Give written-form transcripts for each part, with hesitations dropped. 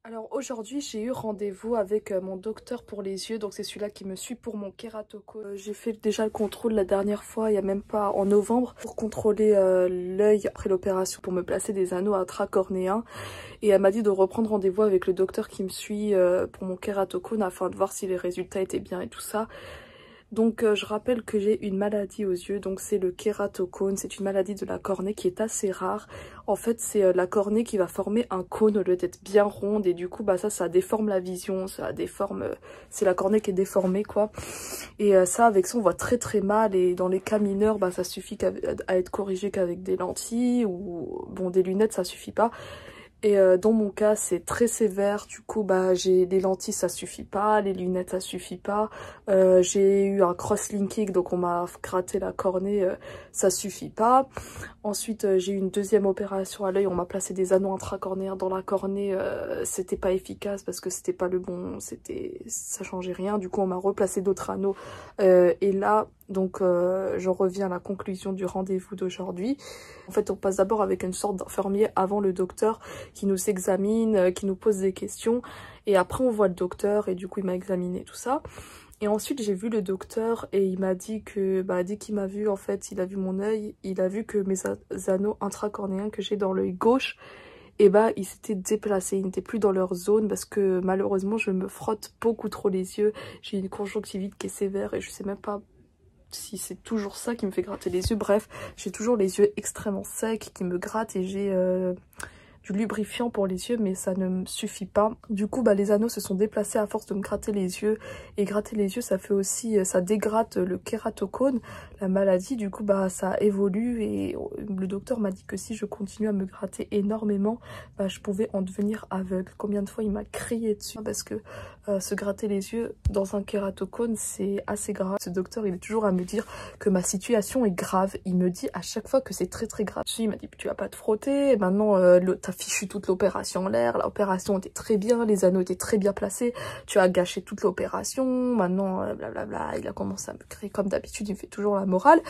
Alors aujourd'hui j'ai eu rendez-vous avec mon docteur pour les yeux, donc c'est celui-là qui me suit pour mon kératocone. J'ai fait déjà le contrôle la dernière fois, il n'y a même pas en novembre, pour contrôler l'œil après l'opération, pour me placer des anneaux intracornéens. Et elle m'a dit de reprendre rendez-vous avec le docteur qui me suit pour mon kératocone afin de voir si les résultats étaient bien et tout ça. Donc je rappelle que j'ai une maladie aux yeux, donc c'est le kératocone, c'est une maladie de la cornée qui est assez rare. En fait c'est la cornée qui va former un cône au lieu d'être bien ronde et du coup bah ça déforme la vision, ça déforme, c'est la cornée qui est déformée quoi. Et ça avec ça on voit très très mal et dans les cas mineurs bah ça suffit à être corrigé qu'avec des lentilles ou bon des lunettes ça suffit pas. Et dans mon cas c'est très sévère, du coup bah j'ai les lentilles ça suffit pas, les lunettes ça suffit pas, j'ai eu un cross-linking donc on m'a gratté la cornée, ça suffit pas. Ensuite j'ai eu une deuxième opération à l'œil, on m'a placé des anneaux intracornéens dans la cornée, c'était pas efficace parce que c'était pas le bon, ça changeait rien, du coup on m'a replacé d'autres anneaux et là donc j'en reviens à la conclusion du rendez-vous d'aujourd'hui. En fait on passe d'abord avec une sorte d'infirmier avant le docteur qui nous examine, qui nous pose des questions et après on voit le docteur et du coup il m'a examiné tout ça. Et ensuite j'ai vu le docteur et il m'a dit que dès qu'il m'a vu en fait il a vu mon œil, il a vu que mes anneaux intracornéens que j'ai dans l'œil gauche et ils s'étaient déplacés, ils n'étaient plus dans leur zone parce que malheureusement je me frotte beaucoup trop les yeux, j'ai une conjonctivite qui est sévère et je sais même pas si c'est toujours ça qui me fait gratter les yeux. Bref, j'ai toujours les yeux extrêmement secs qui me grattent et j'ai du lubrifiant pour les yeux mais ça ne me suffit pas. Du coup les anneaux se sont déplacés à force de me gratter les yeux et gratter les yeux ça fait aussi, ça dégrate le kératocone, la maladie. Du coup ça évolue et le docteur m'a dit que si je continue à me gratter énormément je pouvais en devenir aveugle. Combien de fois il m'a crié dessus parce que se gratter les yeux dans un kératocone c'est assez grave. Ce docteur il est toujours à me dire que ma situation est grave, il me dit à chaque fois que c'est très très grave. Il m'a dit tu vas pas te frotter, et maintenant t'as fichu toute l'opération en l'air, l'opération était très bien, les anneaux étaient très bien placés, tu as gâché toute l'opération, maintenant blablabla. Il a commencé à me crier comme d'habitude, il me fait toujours la morale.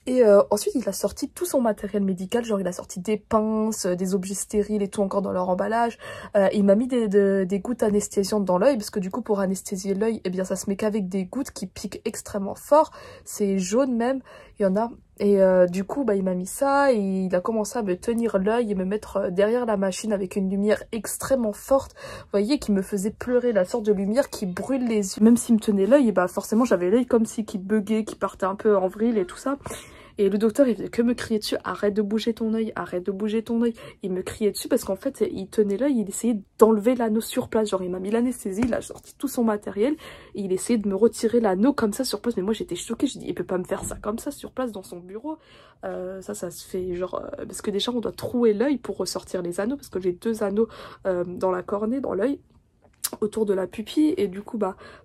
Et ensuite il a sorti tout son matériel médical, genre il a sorti des pinces, des objets stériles et tout encore dans leur emballage. Il m'a mis des gouttes anesthésiantes dans l'œil parce que du coup pour anesthésier l'œil ça se met qu'avec des gouttes qui piquent extrêmement fort, c'est jaune même, il y en a. Et du coup il m'a mis ça et il a commencé à me tenir l'œil et me mettre derrière la machine avec une lumière extrêmement forte, vous voyez, qui me faisait pleurer, la sorte de lumière qui brûle les yeux. Même s'il me tenait l'œil forcément j'avais l'œil comme si qui buguait, qui partait un peu en vrille et tout ça. Et le docteur il faisait que me crier dessus, arrête de bouger ton œil, arrête de bouger ton œil. Il me criait dessus parce qu'en fait il tenait l'œil, il essayait d'enlever l'anneau sur place, genre il m'a mis l'anesthésie, il a sorti tout son matériel et il essayait de me retirer l'anneau comme ça sur place. Mais moi j'étais choquée, je dis il peut pas me faire ça comme ça sur place dans son bureau. Ça se fait genre parce que déjà on doit trouer l'œil pour ressortir les anneaux parce que j'ai 2 anneaux dans la cornée, dans l'œil, autour de la pupille, et du coup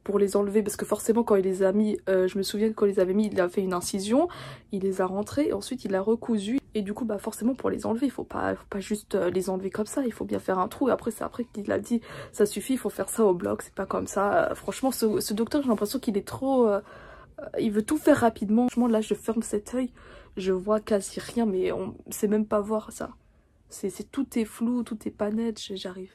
pour les enlever parce que forcément quand il les a mis, je me souviens que quand il les avait mis il a fait une incision, il les a rentrés et ensuite il a recousu et du coup forcément pour les enlever il faut pas juste les enlever comme ça, il faut bien faire un trou et après c'est après qu'il a dit ça suffit, il faut faire ça au bloc, c'est pas comme ça. Franchement ce docteur j'ai l'impression qu'il est trop il veut tout faire rapidement. Franchement là je ferme cet œil, je vois quasi rien mais on sait même pas voir ça, tout est flou, tout est pas net, j'arrive.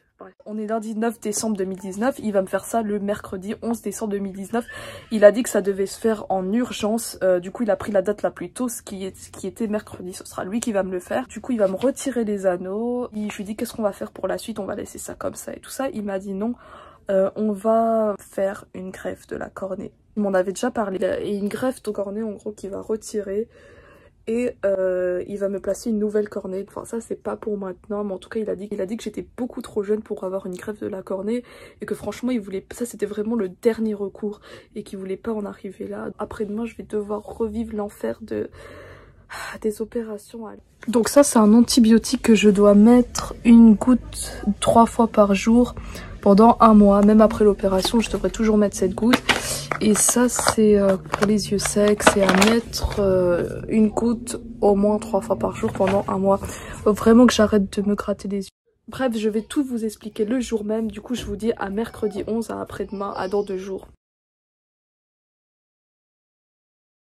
On est lundi 9 décembre 2019, il va me faire ça le mercredi 11 décembre 2019. Il a dit que ça devait se faire en urgence, du coup il a pris la date la plus tôt, ce qui était mercredi, ce sera lui qui va me le faire. Du coup il va me retirer les anneaux, je lui dis qu'est-ce qu'on va faire pour la suite, on va laisser ça comme ça et tout ça. Il m'a dit non, on va faire une greffe de la cornée. Il m'en avait déjà parlé, et une greffe de cornée en gros qui va retirer. Et il va me placer une nouvelle cornée. Enfin ça c'est pas pour maintenant, mais en tout cas il a dit que j'étais beaucoup trop jeune pour avoir une greffe de la cornée et que franchement il voulait, ça c'était vraiment le dernier recours et qu'il voulait pas en arriver là. Après-demain je vais devoir revivre l'enfer des opérations. Donc ça c'est un antibiotique que je dois mettre une goutte 3 fois par jour pendant 1 mois. Même après l'opération je devrais toujours mettre cette goutte. Et ça c'est pour les yeux secs, c'est à mettre une goutte au moins 3 fois par jour pendant 1 mois. Faut vraiment que j'arrête de me gratter les yeux. Bref, je vais tout vous expliquer le jour même. Du coup je vous dis à mercredi 11, à après-demain, à dans 2 jours.